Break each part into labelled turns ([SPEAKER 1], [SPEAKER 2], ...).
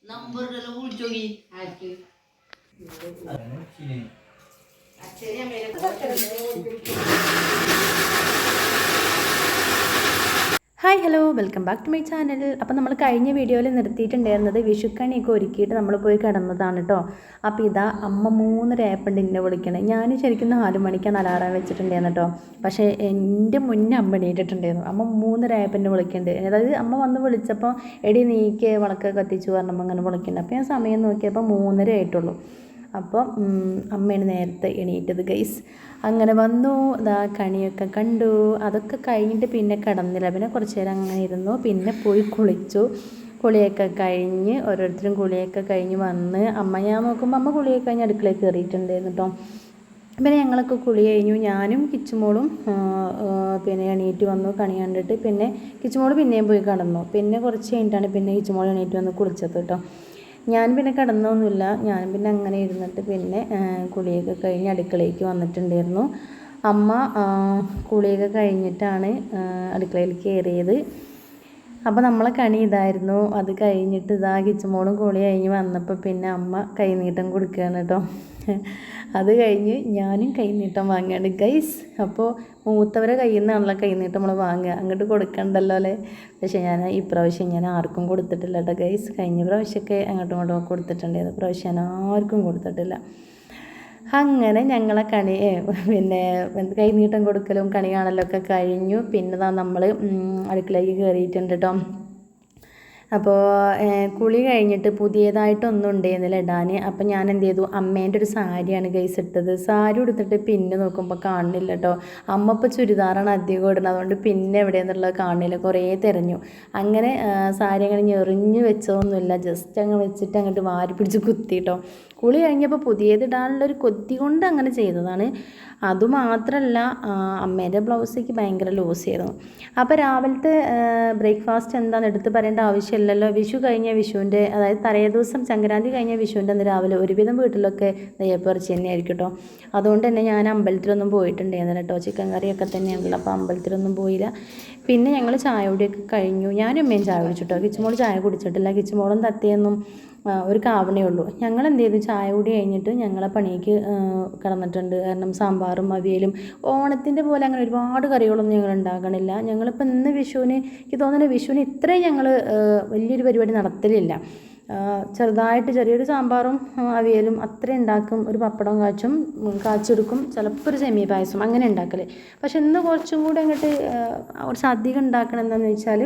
[SPEAKER 1] നമ്പറിലെല്ലാം വിളിച്ചോക്കി
[SPEAKER 2] hi hello welcome back to my channel. അപ്പോൾ നമ്മൾ കഴിഞ്ഞ വീഡിയോയിൽ നിർത്തിയിട്ടുണ്ടായിരുന്നത് വിഷുക്കണിയൊക്കെ ഒരുക്കിയിട്ട് നമ്മൾ പോയി കിടന്നതാണ് കേട്ടോ. അപ്പോൾ ഇതാ അമ്മ 3 ആയപ്പണ്ട് എന്നെ വിളിക്കണേ. ഞാൻ ശരിക്കും 4 മണിക്കാണ് അലാറം വെച്ചിട്ടുണ്ടായിരുന്നു കേട്ടോ. പക്ഷേ എൻ്റെ മുന്നേ അമ്മ എണീറ്റിട്ടുണ്ടായിരുന്നു. അമ്മ 3 ആയപ്പന്നെ വിളിക്കുന്നുണ്ട്. അതായത് അമ്മ വന്ന് വിളിച്ചപ്പോൾ എടി നീക്ക് വിളക്ക് കത്തിച്ചു പറഞ്ഞപ്പോൾ അങ്ങനെ വിളിക്കുന്നുണ്ട്. അപ്പോൾ ഞാൻ സമയം നോക്കിയപ്പോൾ 3:30 ആയിട്ടുള്ളൂ. അപ്പം അമ്മയാണ് നേരത്തെ എണീറ്റത് ഗൈസ്. അങ്ങനെ വന്നു, ഇതാ കണിയൊക്കെ കണ്ടു. അതൊക്കെ കഴിഞ്ഞിട്ട് പിന്നെ കിടന്നില്ല. പിന്നെ കുറച്ച് നേരം അങ്ങനെ ഇരുന്നു. പിന്നെ പോയി കുളിച്ചു. കുളിയൊക്കെ കഴിഞ്ഞ് ഓരോരുത്തരും കുളിയൊക്കെ കഴിഞ്ഞ് വന്ന് ഞാൻ നോക്കുമ്പോൾ അമ്മ കുളിയൊക്കെ കഴിഞ്ഞ് അടുക്കളയിൽ കയറിയിട്ടുണ്ടായിരുന്നു കേട്ടോ. പിന്നെ ഞങ്ങളൊക്കെ കുളി കഴിഞ്ഞു. ഞാനും കിച്ചുമോളും പിന്നെ എണീറ്റ് വന്നു കണി കണ്ടിട്ട്. പിന്നെ കിച്ചുമോൾ പിന്നെയും പോയി കിടന്നു. പിന്നെ കുറച്ച് കഴിഞ്ഞിട്ടാണ് പിന്നെ കിച്ചുമോൾ എണീറ്റ് വന്ന് കുളിച്ചത് കേട്ടോ. ഞാൻ പിന്നെ കിടന്നൊന്നുമില്ല. ഞാൻ പിന്നെ അങ്ങനെ ഇരുന്നിട്ട് പിന്നെ കുളിയൊക്കെ കഴിഞ്ഞ് അടുക്കളയിലേക്ക് വന്നിട്ടുണ്ടായിരുന്നു. അമ്മ കുളിയൊക്കെ കഴിഞ്ഞിട്ടാണ് അടുക്കളയിൽ കയറിയത്. അപ്പോൾ നമ്മളെ കണി ഇതായിരുന്നു. അത് കഴിഞ്ഞിട്ട് ഇതാ കിച്ചുമോളും കുളി കഴിഞ്ഞ് വന്നപ്പോൾ പിന്നെ അമ്മ കൈനീട്ടം കൊടുക്കുകയാണ് കേട്ടോ. അത് കഴിഞ്ഞ് ഞാനും കൈനീട്ടം വാങ്ങുകയാണ് ഗൈസ്. അപ്പോൾ മൂത്തവരെ കയ്യിൽ നിന്നാണല്ലോ കൈനീട്ടം നമ്മൾ വാങ്ങുക, അങ്ങോട്ട് കൊടുക്കണ്ടല്ലോ അല്ലേ. പക്ഷേ ഇപ്രാവശ്യം ഞാൻ ആർക്കും കൊടുത്തിട്ടില്ല കേട്ടോ ഗൈസ്. കഴിഞ്ഞ പ്രാവശ്യമൊക്കെ അങ്ങോട്ടും ഇങ്ങോട്ടും കൊടുത്തിട്ടുണ്ടായിരുന്നു. ഇപ്രാവശ്യം ഞാൻ ആർക്കും കൊടുത്തിട്ടില്ല. അങ്ങനെ ഞങ്ങളെ കണി പിന്നെ കൈനീട്ടം കൊടുക്കലും കണി കാണലൊക്കെ കഴിഞ്ഞു. പിന്നെ നമ്മൾ അടുക്കളയ്ക്ക് കയറിയിട്ടുണ്ട് കേട്ടോ. അപ്പോൾ കുളി കഴിഞ്ഞിട്ട് പുതിയതായിട്ടൊന്നും ഉണ്ടായിരുന്നില്ല ഇടാൻ. അപ്പം ഞാൻ എന്ത് ചെയ്തു, അമ്മേൻ്റെ ഒരു സാരിയാണ് ഗൈസ് ഇട്ടത്. സാരി ഉടുത്തിട്ട് പിന്നെ നോക്കുമ്പോൾ കാണുന്നില്ല കേട്ടോ. അമ്മ ഇപ്പോൾ ചുരിദാറാണ് അധികം ഇടുന്നത്, അതുകൊണ്ട് പിന്നെ എവിടെയെന്നുള്ളത് കാണുന്നില്ല. കുറേ തിരഞ്ഞു. അങ്ങനെ സാരി അങ്ങനെ ഞെറിഞ്ഞ് വെച്ചതൊന്നുമില്ല, ജസ്റ്റ് അങ്ങ് വെച്ചിട്ട് അങ്ങോട്ട് വാരി പിടിച്ച് കുത്തി കേട്ടോ. കുളി കഴിഞ്ഞപ്പോൾ പുതിയതിടാനുള്ളൊരു കൊത്തി കൊണ്ട് അങ്ങനെ ചെയ്തതാണ്. അതുമാത്രമല്ല അമ്മേൻ്റെ ബ്ലൗസിക്ക് ഭയങ്കര ലൂസ് ആയിരുന്നു. അപ്പോൾ രാവിലത്തെ ബ്രേക്ക്ഫാസ്റ്റ് എന്താണെന്ന് എടുത്ത് പറയേണ്ട ആവശ്യമില്ലല്ലോ. വിഷു കഴിഞ്ഞ വിഷുവിൻ്റെ, അതായത് തലേ ദിവസം സംക്രാന്തി കഴിഞ്ഞ വിഷുവിൻ്റെ അന്ന് രാവിലെ ഒരുവിധം വീട്ടിലൊക്കെ നെയ്യപ്പിറച്ചി തന്നെയായിരിക്കും കേട്ടോ. അതുകൊണ്ട് തന്നെ ഞാൻ അമ്പലത്തിലൊന്നും പോയിട്ടുണ്ടായിരുന്നില്ല കേട്ടോ. ചിക്കൻ കറിയൊക്കെ തന്നെയാണല്ലോ, അപ്പോൾ അമ്പലത്തിലൊന്നും പോയില്ല. പിന്നെ ഞങ്ങൾ ചായ കുടിയൊക്കെ കഴിഞ്ഞു. ഞാനും അമ്മയും ചായ കുടിച്ചു കേട്ടോ. കിച്ചുമോൾ ചായ കുടിച്ചിട്ടില്ല. കിച്ചുമോളും തത്തിയൊന്നും ഒരു കാവണേ ഉള്ളൂ. ഞങ്ങൾ എന്ത് ചെയ്തു, ചായ കൂടി കഴിഞ്ഞിട്ട് ഞങ്ങളെ പണിക്ക് കിടന്നിട്ടുണ്ട്. കാരണം സാമ്പാറും അവിയലും ഓണത്തിൻ്റെ പോലെ അങ്ങനെ ഒരുപാട് കറികളൊന്നും ഞങ്ങൾ ഉണ്ടാക്കണില്ല. ഞങ്ങളിപ്പോൾ ഇന്ന് വിഷുവിന്, എനിക്ക് തോന്നുന്നത് വിഷുവിന് ഇത്രയും ഞങ്ങൾ വലിയൊരു പരിപാടി നടത്തലില്ല. ചെറുതായിട്ട് ചെറിയൊരു സാമ്പാറും അവിയലും അത്രയും ഉണ്ടാക്കും. ഒരു പപ്പടം കാച്ചെടുക്കും, ചിലപ്പോൾ ഒരു സെമി പായസം അങ്ങനെ ഉണ്ടാക്കൽ. പക്ഷെ ഇന്ന് കുറച്ചും കൂടി അങ്ങോട്ട് കുറച്ച് അധികം ഉണ്ടാക്കണം എന്താണെന്ന് വെച്ചാൽ,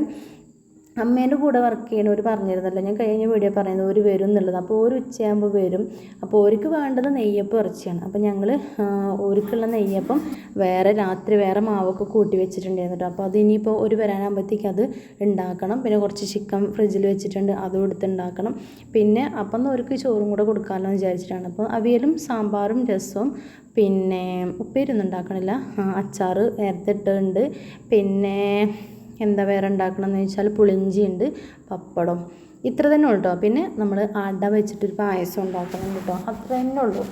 [SPEAKER 2] അമ്മേൻ്റെ കൂടെ വർക്ക് ചെയ്യണവർ പറഞ്ഞിരുന്നല്ലോ, ഞാൻ കഴിഞ്ഞ വീഡിയോ പറയുന്നത് ഒരു വരും എന്നുള്ളത്. അപ്പോൾ ഒരു ഉച്ചയാകുമ്പോൾ വരും. അപ്പോൾ ഓർക്ക് വേണ്ടത് നെയ്യപ്പം ഇറച്ചിയാണ്. അപ്പോൾ ഞങ്ങൾ ഓർക്കുള്ള നെയ്യപ്പം രാത്രി വേറെ മാവൊക്കെ കൂട്ടി വെച്ചിട്ടുണ്ടായിരുന്നു കേട്ടോ. അപ്പോൾ അത് ഇനിയിപ്പോൾ ഒരു വരാനാകുമ്പോഴത്തേക്ക് അത് ഉണ്ടാക്കണം. പിന്നെ കുറച്ച് ചിക്കൻ ഫ്രിഡ്ജിൽ വെച്ചിട്ടുണ്ട്, അതും എടുത്തുണ്ടാക്കണം. പിന്നെ അപ്പം ഓർക്ക് ചോറും കൂടെ കൊടുക്കാമല്ലോ എന്ന് വിചാരിച്ചിട്ടാണ്. അപ്പോൾ അവിയലും സാമ്പാറും രസവും പിന്നെ ഉപ്പേരിയൊന്നും ഉണ്ടാക്കണില്ല. അച്ചാർ നേരത്തെ ഇട്ടുണ്ട്. പിന്നെ എന്താ വേറെ ഉണ്ടാക്കണമെന്ന് വെച്ചാൽ പുളിഞ്ചി ഉണ്ട്, പപ്പടം, ഇത്ര തന്നെ ഉള്ളൂ കേട്ടോ. പിന്നെ നമ്മൾ അട വെച്ചിട്ടൊരു പായസം ഉണ്ടാക്കണം കേട്ടോ, അത്ര തന്നെ ഉള്ളൂ.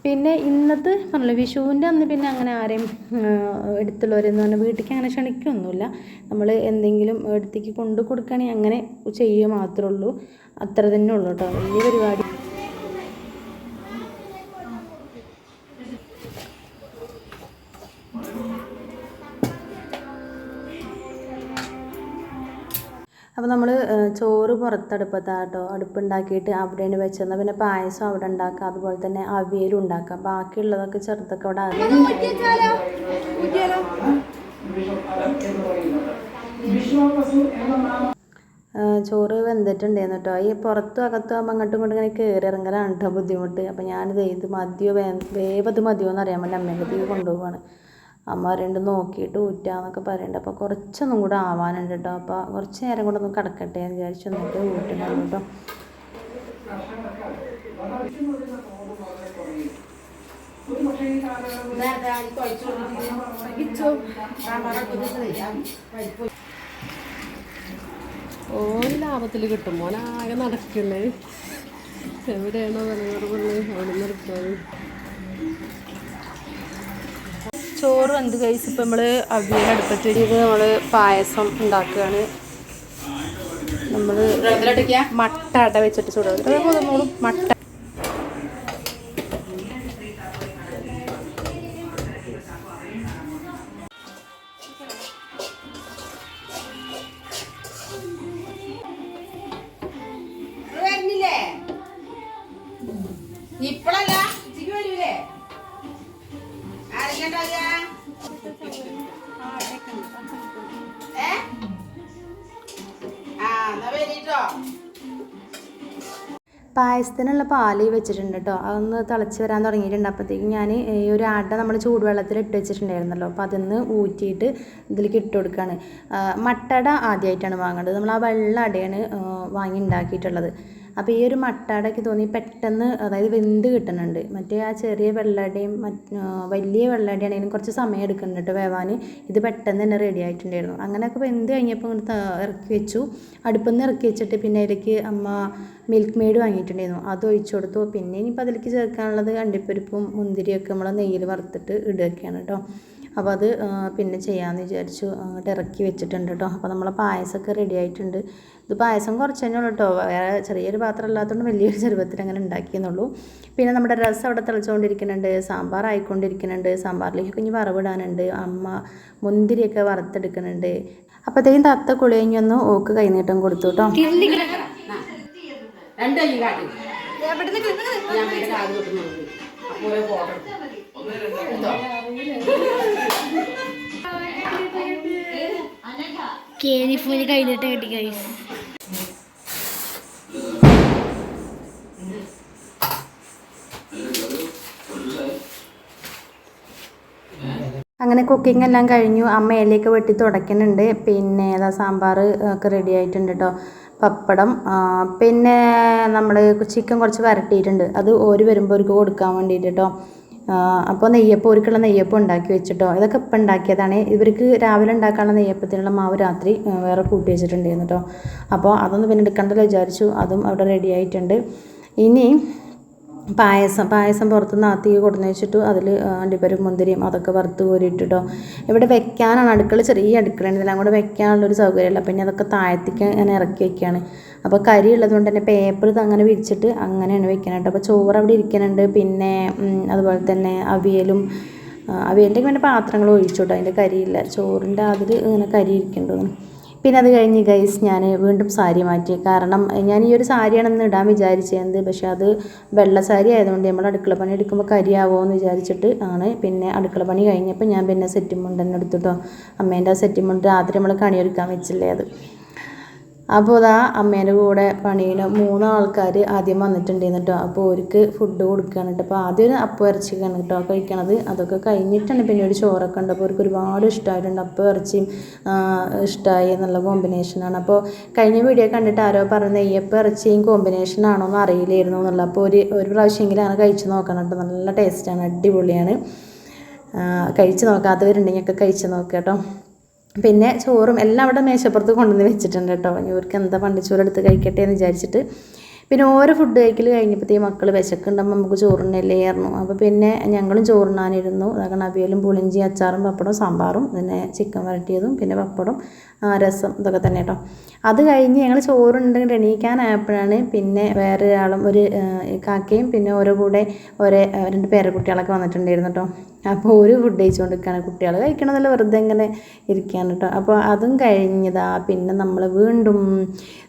[SPEAKER 2] പിന്നെ ഇന്നത്തെ പറഞ്ഞല്ലോ വിഷുവിൻ്റെ അന്ന് പിന്നെ അങ്ങനെ ആരെയും എടുത്തുള്ളവരെന്ന് പറഞ്ഞാൽ വീട്ടിലേക്ക് അങ്ങനെ ക്ഷണിക്കൊന്നുമില്ല. നമ്മൾ എന്തെങ്കിലും എടുത്തേക്ക് കൊണ്ടു കൊടുക്കുകയാണെങ്കിൽ അങ്ങനെ ചെയ്യുക മാത്രമേ ഉള്ളൂ. അത്ര തന്നെ ഉള്ളൂ കേട്ടോ, വലിയ പരിപാടി. അപ്പോൾ നമ്മൾ ചോറ് പുറത്തടുപ്പത്താട്ടോ, അടുപ്പുണ്ടാക്കിയിട്ട് അവിടെയാണ് വെച്ചിരുന്നത്. പിന്നെ പായസം അവിടെ ഉണ്ടാക്കുക, അതുപോലെ തന്നെ അവിയലും ഉണ്ടാക്കുക. ബാക്കിയുള്ളതൊക്കെ ചെറുതൊക്കെ അവിടെ ചോറ് വെന്തിട്ടുണ്ടായിരുന്നു കേട്ടോ. ഈ പുറത്തും അകത്തും ആകുമ്പോൾ അങ്ങോട്ടും ഇങ്ങോട്ടും ഇങ്ങനെ കയറി ഇറങ്ങലാണ് കേട്ടോ ബുദ്ധിമുട്ട്. അപ്പോൾ ഞാനിത് ഇത് മതിയോ വേവത് മതിയോ എന്ന് അറിയാൻ വേണ്ടി അമ്മേൻ്റെ തീ കൊണ്ടുപോവാണ്. അമ്മ രണ്ട് നോക്കിയിട്ട് ഊറ്റാന്നൊക്കെ പറയുന്നുണ്ട്. അപ്പോൾ കുറച്ചൊന്നും കൂടെ ആവാനുണ്ട് കേട്ടോ. അപ്പോൾ കുറച്ച് നേരം കൂടെ ഒന്ന് കിടക്കട്ടെ എന്ന് വിചാരിച്ചു എന്നിട്ട് ഊറ്റണം കേട്ടോ.
[SPEAKER 3] ഓന് ലാഭത്തിൽ കിട്ടും. മോനാകെ നടക്കുന്നത് എവിടെയാണോ വിലകുറവുള്ളത് അവിടെ നിർത്താൻ.
[SPEAKER 2] ചോറ് എന്ത് കഴിച്ച് ഇപ്പം നമ്മൾ അവിയൽ അടുപ്പത്ത് ഇത് നമ്മൾ പായസം ഉണ്ടാക്കുകയാണ്. നമ്മൾ മട്ട അട വെച്ചിട്ട് ചൂടും മട്ട
[SPEAKER 1] ഇപ്പളല്ല
[SPEAKER 2] പായസത്തിനുള്ള പാല് വെച്ചിട്ടുണ്ട് കേട്ടോ. അതൊന്ന് തിളച്ച് വരാൻ തുടങ്ങിയിട്ടുണ്ട്. അപ്പോഴത്തേക്കും ഞാൻ ഈ ഒരു അട നമ്മൾ ചൂടുവെള്ളത്തിൽ ഇട്ട് വെച്ചിട്ടുണ്ടായിരുന്നല്ലോ, അപ്പോൾ അതിന്ന് ഊറ്റിയിട്ട് ഇതിലേക്ക് ഇട്ട് കൊടുക്കുകയാണ്. മട്ടട ആദ്യമായിട്ടാണ് വാങ്ങേണ്ടത്. നമ്മൾ ആ വെള്ള അടയാണ് വാങ്ങി ഉണ്ടാക്കിയിട്ടുള്ളത്. അപ്പോൾ ഈ ഒരു മട്ടടയ്ക്ക് തോന്നി പെട്ടെന്ന്, അതായത് വെന്ത് കിട്ടുന്നുണ്ട്. മറ്റേ ആ ചെറിയ വെള്ളടയും വലിയ വെള്ളടയാണെങ്കിലും കുറച്ച് സമയം എടുക്കുന്നുണ്ട് കേട്ടോ വേവാൻ. ഇത് പെട്ടെന്ന് തന്നെ റെഡി ആയിട്ടുണ്ടായിരുന്നു. അങ്ങനെയൊക്കെ വെന്ത് കഴിഞ്ഞപ്പോൾ ഇങ്ങോട്ട് ഇറക്കി വെച്ചു. അടുപ്പിൽ നിന്ന് ഇറക്കി വെച്ചിട്ട് പിന്നെ അതിലേക്ക് അമ്മ മിൽക്ക് മെയ്ഡ് വാങ്ങിയിട്ടുണ്ടായിരുന്നു, അത് ഒഴിച്ചു കൊടുത്തു. പിന്നെ ഇനിയിപ്പോൾ അതിലേക്ക് ചേർക്കാനുള്ളത് അണ്ടിപ്പരിപ്പും മുന്തിരിയൊക്കെ നമ്മൾ നെയ്യിൽ വറുത്തിട്ട് ഇടുകയൊക്കെയാണ് കേട്ടോ. അപ്പോൾ അത് പിന്നെ ചെയ്യാമെന്ന് വിചാരിച്ചു, അങ്ങോട്ട് ഇറക്കി വെച്ചിട്ടുണ്ട് കേട്ടോ. അപ്പോൾ നമ്മളെ പായസമൊക്കെ റെഡി ആയിട്ടുണ്ട്. ഇത് പായസം കുറച്ച് തന്നെ ഉള്ളൂ കേട്ടോ, വേറെ ചെറിയൊരു പാത്രം അല്ലാത്തതുകൊണ്ട് വലിയൊരു ചെറുപ്പത്തിൽ അങ്ങനെ ഉണ്ടാക്കിയെന്നുള്ളൂ. പിന്നെ നമ്മുടെ രസം അവിടെ തിളച്ചുകൊണ്ടിരിക്കുന്നുണ്ട്, സാമ്പാർ ആയിക്കൊണ്ടിരിക്കുന്നുണ്ട്. സാമ്പാറിലേക്ക് ഇനി വറവിടാനുണ്ട്. അമ്മ മുന്തിരിയൊക്കെ വറുത്തെടുക്കുന്നുണ്ട്. അപ്പോഴത്തേക്കും തത്ത കുളി കഴിഞ്ഞൊന്ന് ഓക്ക് കൈനീട്ടം കൊടുത്തു കേട്ടോ.
[SPEAKER 4] കേരിഫോന് കഴിഞ്ഞിട്ട് കിട്ടി ഗൈസ്.
[SPEAKER 2] അങ്ങനെ കുക്കിംഗ് എല്ലാം കഴിഞ്ഞു. അമ്മ ഇലയൊക്കെ വെട്ടി തുടയ്ക്കുന്നുണ്ട്. പിന്നെ ഏതാ സാമ്പാർ ഒക്കെ റെഡി ആയിട്ടുണ്ട് കേട്ടോ. പപ്പടം, പിന്നെ നമ്മൾ ചിക്കൻ കുറച്ച് വരട്ടിയിട്ടുണ്ട്, അത് ഓര് വരുമ്പോൾ അവർക്ക് കൊടുക്കാൻ വേണ്ടിയിട്ട് കേട്ടോ. അപ്പോൾ നെയ്യപ്പം, ഒരുക്കുള്ള നെയ്യപ്പം ഉണ്ടാക്കി വെച്ചിട്ടോ. ഇതൊക്കെ ഇപ്പം ഉണ്ടാക്കിയതാണ്. ഇവർക്ക് രാവിലെ ഉണ്ടാക്കാനുള്ള നെയ്യപ്പത്തിനുള്ള മാവ് രാത്രി വേറെ കൂട്ടി വെച്ചിട്ടുണ്ടായിരുന്നു കേട്ടോ. അപ്പോൾ അതൊന്ന് പിന്നെ എടുക്കണ്ടല്ലോ വിചാരിച്ചു. അതും അവിടെ റെഡി ആയിട്ടുണ്ട്. ഇനി പായസം പുറത്തുനിന്ന് ആത്തി കൊടുന്ന് വെച്ചിട്ടു അതിൽ അണ്ടിപ്പരിപ്പ് മുന്തിരിയും അതൊക്കെ വറുത്ത് കോരിയിട്ടോ. ഇവിടെ വെക്കാനാണ്, അടുക്കള ചെറിയ അടുക്കളയാണ്, ഇതെല്ലാം കൂടെ വെക്കാനുള്ളൊരു സൗകര്യമില്ല. പിന്നെ അതൊക്കെ താഴത്തേക്ക് അങ്ങനെ ഇറക്കി വെക്കുകയാണ്. അപ്പോൾ കരി ഉള്ളതുകൊണ്ട് തന്നെ പേപ്പർ അങ്ങനെ വിരിച്ചിട്ട് അങ്ങനെയാണ് വെക്കാനായിട്ട്. അപ്പോൾ ചോറ് അവിടെ ഇരിക്കുന്നുണ്ട്. പിന്നെ അതുപോലെ തന്നെ അവിയലിൻ്റെ പിന്നെ പാത്രങ്ങൾ ഒഴിച്ചോട്ടോ, അതിൻ്റെ കരിയില്ല, ചോറിൻ്റെ അതിൽ ഇങ്ങനെ കരി ഇരിക്കേണ്ടത്. പിന്നെ അത് കഴിഞ്ഞ് ഗൈസ് ഞാൻ വീണ്ടും സാരി മാറ്റി. കാരണം ഞാൻ ഈ ഒരു സാരിയാണെന്ന് ഇടാൻ വിചാരിച്ചത്, പക്ഷേ അത് വെള്ള സാരി ആയതുകൊണ്ട് നമ്മൾ അടുക്കള പണി എടുക്കുമ്പോൾ കരിയാവോ എന്ന് വിചാരിച്ചിട്ട് ആണ്. പിന്നെ അടുക്കള പണി കഴിഞ്ഞപ്പോൾ ഞാൻ പിന്നെ സെറ്റ് മുണ്ട് തന്നെ എടുത്തിട്ടോ. അമ്മേൻ്റെ ആ സെറ്റ് മുണ്ട് രാത്രി നമ്മൾ കണിയൊരുക്കാൻ വെച്ചില്ലേ അത്. അപ്പോൾ അതാ അമ്മേൻ്റെ കൂടെ പണിയിൽ 3 ആൾക്കാർ ആദ്യം വന്നിട്ടുണ്ടായിരുന്നു കേട്ടോ. അപ്പോൾ അവർക്ക് ഫുഡ് കൊടുക്കുകയാണ് കേട്ടോ. അപ്പോൾ ആദ്യം ഒരു അപ്പം ഇറച്ചിക്കാണ് കേട്ടോ കഴിക്കണത്. അതൊക്കെ കഴിഞ്ഞിട്ടാണ് പിന്നെ ഒരു ചോറൊക്കെ ഉണ്ട്. അപ്പോൾ അവർക്ക് ഒരുപാട് ഇഷ്ടമായിട്ടുണ്ട്. അപ്പം ഇറച്ചിയും ഇഷ്ടമായി, നല്ല കോമ്പിനേഷനാണ്. അപ്പോൾ കഴിഞ്ഞ വീഡിയോ കണ്ടിട്ട് ആരോ പറഞ്ഞത് നെയ്യപ്പം ഇറച്ചിയും കോമ്പിനേഷനാണോ എന്ന് അറിയില്ലായിരുന്നു എന്നുള്ളത്. അപ്പോൾ ഒരു പ്രാവശ്യമെങ്കിലും അങ്ങനെ കഴിച്ച് നോക്കണം കേട്ടോ. നല്ല ടേസ്റ്റാണ്, അടിപൊളിയാണ്. കഴിച്ച് നോക്കാത്തവരുണ്ടെങ്കിൽ ഒക്കെ കഴിച്ച് നോക്കാം കേട്ടോ. പിന്നെ ചോറും എല്ലാം അവിടെ മേശപ്പുറത്ത് കൊണ്ടുവന്ന് വെച്ചിട്ടുണ്ട് കേട്ടോ. ഇവർക്ക് എന്താ പണ്ടിച്ചോറെടുത്ത് കഴിക്കട്ടെ എന്ന് വിചാരിച്ചിട്ട്. പിന്നെ ഓരോ ഫുഡ് കഴിക്കൽ കഴിഞ്ഞപ്പോഴത്തേക്കും മക്കൾ വിശക്കുണ്ടാകുമ്പോൾ നമുക്ക് ചോറുണ്ണല്ലേ ആയിരുന്നു. അപ്പോൾ പിന്നെ ഞങ്ങളും ചോറുണ്ണാനിരുന്നു. അതാണ് അവിയലും പുളിഞ്ചി അച്ചാറും പപ്പടവും സാമ്പാറും പിന്നെ ചിക്കൻ വരട്ടിയതും പിന്നെ പപ്പടം രസം ഇതൊക്കെ തന്നെ കേട്ടോ. അത് കഴിഞ്ഞ് ഞങ്ങൾ ചോറുണ്ടെങ്കിൽ എണീക്കാനായപ്പോഴാണ് പിന്നെ വേറെ ഒരാളും ഒരു കാക്കയും പിന്നെ ഓരോ കൂടെ 2 പേരക്കുട്ടികളൊക്കെ വന്നിട്ടുണ്ടായിരുന്നു കേട്ടോ. അപ്പോൾ ഒരു ഫുഡ് കഴിച്ചുകൊണ്ടിരിക്കുകയാണ്. കുട്ടികൾ കഴിക്കണതല്ല, വെറുതെ ഇങ്ങനെ ഇരിക്കുകയാണ് കേട്ടോ. അപ്പോൾ അതും കഴിഞ്ഞതാ പിന്നെ നമ്മൾ വീണ്ടും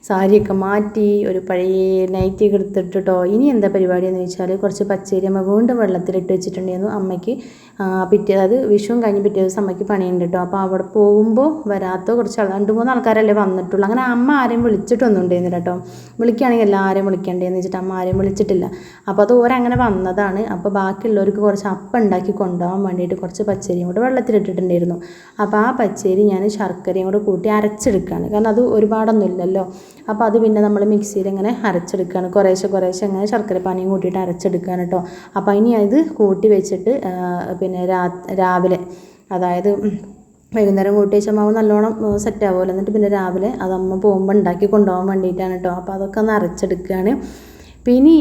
[SPEAKER 2] സാരിയൊക്കെ മാറ്റി ഒരു പഴയ നൈറ്റിയൊക്കെ എടുത്തിട്ടോ. ഇനി എന്താ പരിപാടി എന്ന് വെച്ചാൽ കുറച്ച് പച്ചരി അമ്മ വീണ്ടും വെള്ളത്തിലിട്ട് വെച്ചിട്ടുണ്ടായിരുന്നു. അമ്മയ്ക്ക് അതായത് വിഷുവും കഴിഞ്ഞ് പിറ്റേ ദിവസം അമ്മയ്ക്ക് പണിയുണ്ട് കേട്ടോ. അപ്പോൾ അവിടെ പോകുമ്പോൾ വരാത്ത കുറച്ച് 2-3 ആൾക്കാരല്ലേ വന്നിട്ടുള്ളൂ. അങ്ങനെ അമ്മ ആരെയും വിളിച്ചിട്ടൊന്നും ഉണ്ടായിരുന്നില്ല കേട്ടോ. വിളിക്കുകയാണെങ്കിൽ എല്ലാവരെയും വിളിക്കേണ്ടതെന്ന് വെച്ചിട്ട് അമ്മ ആരെയും വിളിച്ചിട്ടില്ല. അപ്പോൾ അത് ഓരങ്ങനെ വന്നതാണ്. അപ്പോൾ ബാക്കിയുള്ളവർക്ക് കുറച്ച് അപ്പം ഉണ്ടാക്കി കൊണ്ടുപോകാൻ വേണ്ടിയിട്ട് കുറച്ച് പച്ചരിയും കൂടെ വെള്ളത്തിലിട്ടിട്ടുണ്ടായിരുന്നു. അപ്പോൾ ആ പച്ചരി ഞാൻ ശർക്കരയും കൂടെ കൂട്ടി അരച്ചെടുക്കുകയാണ്. കാരണം അത് ഒരുപാടൊന്നും ഇല്ലല്ലോ. അപ്പോൾ അത് പിന്നെ നമ്മൾ മിക്സിയിൽ ഇങ്ങനെ അരച്ചെടുക്കുകയാണ്. കുറേശ്ശെ അങ്ങനെ ശർക്കര പാനിയും കൂട്ടിയിട്ട് അരച്ചെടുക്കുകയാണ് കേട്ടോ. അപ്പോൾ ഇനി അത് കൂട്ടി വെച്ചിട്ട് പിന്നെ രാവിലെ, അതായത് വൈകുന്നേരം കൂട്ടി വെച്ച മാവ് നല്ലോണം സെറ്റാവുമല്ലോ. എന്നിട്ട് പിന്നെ രാവിലെ അത് അമ്മ പോകുമ്പോൾ ഉണ്ടാക്കി കൊണ്ടുപോകാൻ വേണ്ടിയിട്ടാണ് കേട്ടോ. അപ്പോൾ അതൊക്കെ ഒന്ന് അരച്ചെടുക്കുകയാണ്. പിന്നെ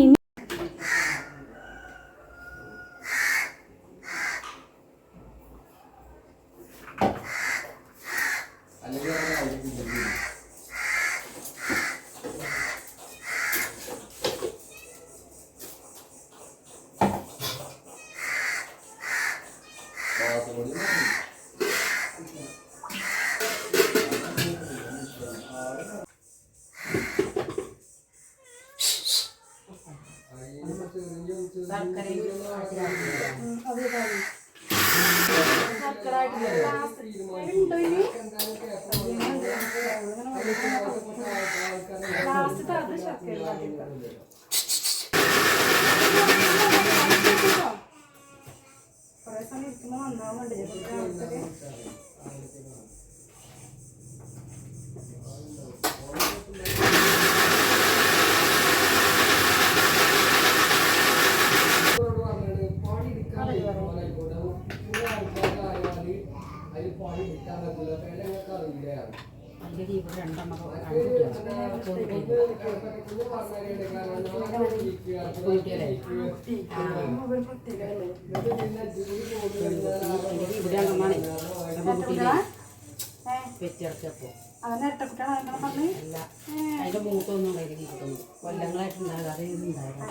[SPEAKER 3] അതിന്റെ മൂത്തൊന്നും കൊല്ലങ്ങളായിട്ടുണ്ടാകും അറിയുന്നുണ്ടായിരുന്നു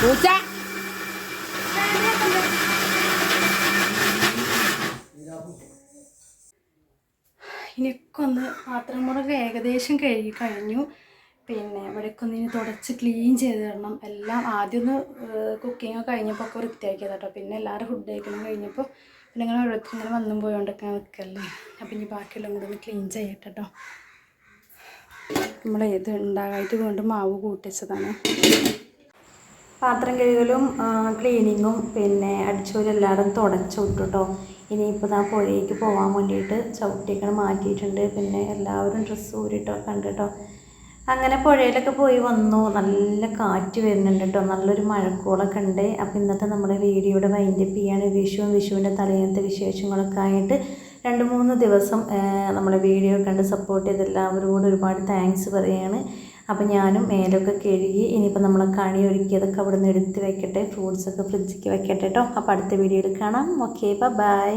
[SPEAKER 3] പൂച്ച
[SPEAKER 2] ഇനിയൊക്കെ ഒന്ന് പാത്രം കൂടെ ഏകദേശം കഴുകി കഴിഞ്ഞു. പിന്നെ ഇവിടേക്ക് ഒന്ന് ഇനി തുടച്ച് ക്ലീൻ ചെയ്ത് തരണം. എല്ലാം ആദ്യം ഒന്ന് കുക്കിങ് കഴിഞ്ഞപ്പോൾ ഒക്കെ വൃത്തിയാക്കിയത് കേട്ടോ. പിന്നെ എല്ലാവരും ഫുഡ് കഴിക്കണം കഴിഞ്ഞപ്പോൾ പിന്നെ ഇങ്ങനെ ഓരോരുത്തർ ഇങ്ങനെ വന്നും പോയോണ്ടൊക്കെ നിൽക്കല്ലേ. അപ്പം ഇനി ബാക്കിയെല്ലാം കൂടെ ഒന്ന് ക്ലീൻ ചെയ്യട്ടെ കേട്ടോ. നമ്മൾ ഇത് ഉണ്ടാകാനായിട്ട് വീണ്ടും മാവ് കൂട്ടിച്ചതാണ്. പാത്രം കഴുകലും ക്ലീനിങ്ങും പിന്നെ അടിച്ചോലും എല്ലാവരും തുടച്ചു വിട്ടു കേട്ടോ. ഇനിയിപ്പോൾ ആ പുഴയ്ക്ക് പോകാൻ വേണ്ടിയിട്ട് ചവിട്ടിയൊക്കെ മാറ്റിയിട്ടുണ്ട്. പിന്നെ എല്ലാവരും ഡ്രസ്സ് ഊരിയിട്ടൊക്കെ ഉണ്ട് കേട്ടോ. അങ്ങനെ പുഴയിലൊക്കെ പോയി വന്നു. നല്ല കാറ്റ് വരുന്നുണ്ട് കേട്ടോ. നല്ലൊരു മഴക്കോളൊക്കെ ഉണ്ട്. അപ്പോൾ ഇന്നത്തെ നമ്മുടെ വീഡിയോയുടെ വൈൻഡപ്പ് ചെയ്യാണ്. വിഷുവിൻ്റെ തലേന്നത്തെ വിശേഷങ്ങളൊക്കെ ആയിട്ട് 2-3 ദിവസം നമ്മളെ വീഡിയോ കണ്ട് സപ്പോർട്ട് ചെയ്ത് എല്ലാവരോടും ഒരുപാട് താങ്ക്സ് പറയുകയാണ്. അപ്പോൾ ഞാനും മേലൊക്കെ കഴുകി ഇനിയിപ്പോൾ നമ്മളെ കണി ഒരുക്കിയതൊക്കെ അവിടെ നിന്ന് എടുത്ത് വെക്കട്ടെ. ഫ്രൂട്ട്സൊക്കെ ഫ്രിഡ്ജിലേക്ക് വെക്കട്ടെ കേട്ടോ. അപ്പോൾ അടുത്ത വീഡിയോയിൽ കാണാം. Okay, by.